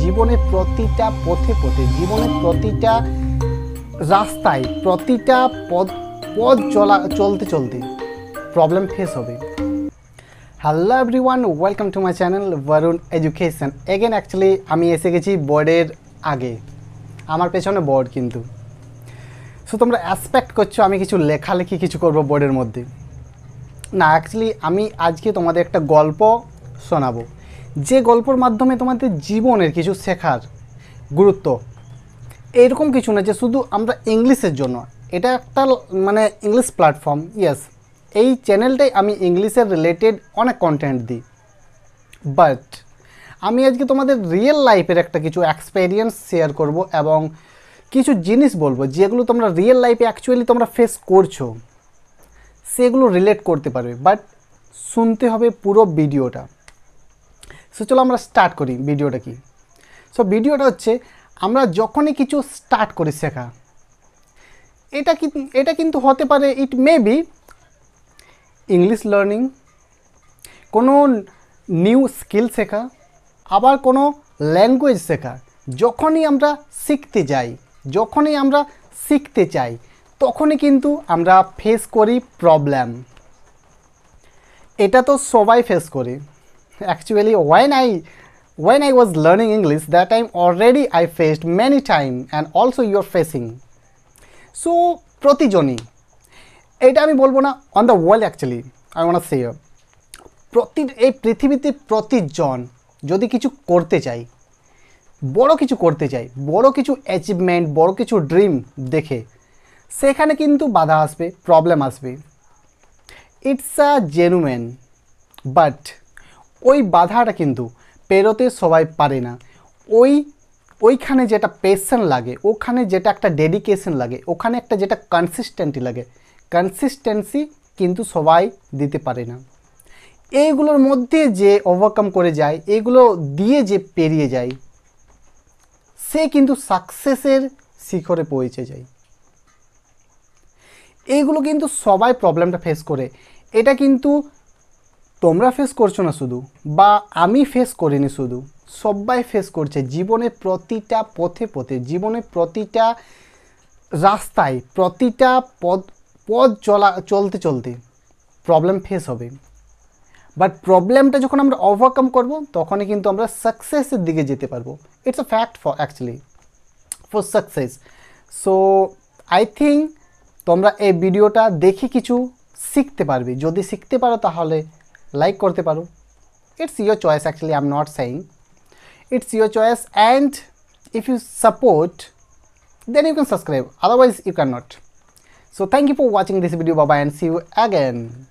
জীবনের প্রতিটা পথে পথে, জীবনের প্রতিটা রাস্তায়, প্রতিটা পথ চলতে চলতে প্রবলেম ফেস হবে। Hello everyone, welcome to my channel Barun education. Again actually আমি এসে গেছি বোর্ডের আগে, আমার পেছনে বোর্ড কিন্তু। সো তোমরা অ্যাসপেক্ট করছো আমি কিছু লেখালেখি কিছু করব বোর্ডের মধ্যে। না, অ্যাকচুয়ালি আমি আজকে তোমাদের একটা গল্প শোনাবো, যে গল্পর মাধ্যমে তোমাদের জীবনের কিছু শেখার গুরুত্ব। এরকম কিছু না যে শুধু আমরা ইংলিশের জন্য, এটা একটা মানে ইংলিশ প্ল্যাটফর্ম। ইয়েস, এই চ্যানেলটাই আমি ইংলিশের রিলেটেড অনেক কন্টেন্ট দিই, বাট আমি আজকে তোমাদের রিয়েল লাইফের একটা কিছু এক্সপেরিয়েন্স শেয়ার করব এবং কিছু জিনিস বলবো যেগুলো তোমরা রিয়েল লাইফে অ্যাকচুয়ালি তোমরা ফেস করছো, সেগুলো রিলেট করতে পারবে, বাট শুনতে হবে পুরো ভিডিওটা। সো চলো আমরা স্টার্ট করি ভিডিওটা কি। সো ভিডিওটা হচ্ছে, আমরা যখনই কিছু স্টার্ট করি শেখা, এটা কিন্তু হতে পারে, ইট মে বি ইংলিশ লার্নিং, কোনো নিউ স্কিল শেখা, আবার কোনো ল্যাঙ্গুয়েজ শেখা। যখনই আমরা শিখতে চাই তখনই কিন্তু আমরা ফেস করি প্রবলেম। এটা তো সবাই ফেস করে actually. when I was learning English, that time already I faced many time and also you are facing. So প্রতিজনই, এটা আমি বলবো না, on the world actually I want say, এই পৃথিবীতে প্রতিজন যদি কিছু করতে চাই, বড় কিছু অ্যাচিভমেন্ট, বড় কিছু ড্রিম দেখে, সেখানে কিন্তু বাধা আসবে, প্রবলেম আসবে। ইটস আ জেনুইন, বাট ওই বাধাটা কিন্তু পেরোতে সবাই পারে না। ওইখানে যেটা পেশেন্স লাগে, ওখানে যেটা একটা ডেডিকেশন লাগে, ওখানে একটা যেটা কনসিস্টেন্সি কিন্তু সবাই দিতে পারে না। এইগুলোর মধ্যে যে ওভারকাম করে যায়, এগুলো দিয়ে যে পেরিয়ে যায়, সে কিন্তু সাকসেসের শিখরে পৌঁছে যায়। এইগুলো কিন্তু সবাই প্রবলেমটা ফেস করে। এটা কিন্তু তোমরা ফেস করছো না শুধু, বা আমি ফেস করিনি শুধু, সবাই ফেস করছে। জীবনের প্রতিটা পথে পথে, জীবনের প্রতিটা রাস্তায়, প্রতিটা পথ চলতে চলতে প্রবলেম ফেস হবে। বাট প্রবলেমটা যখন আমরা ওভারকাম করব, তখনই কিন্তু আমরা সাকসেসের দিকে যেতে পারবো। It's a fact for success. So I think তোমরা এই ভিডিওটা দেখে কিছু শিখতে পারবে। যদি শিখতে পারো তাহলে লাইক করতে পারো। It's your choice actually, I am not saying, it's your choice. And if you support, then you can subscribe, otherwise you cannot. So thank you for watching this video. Bye bye and see you again.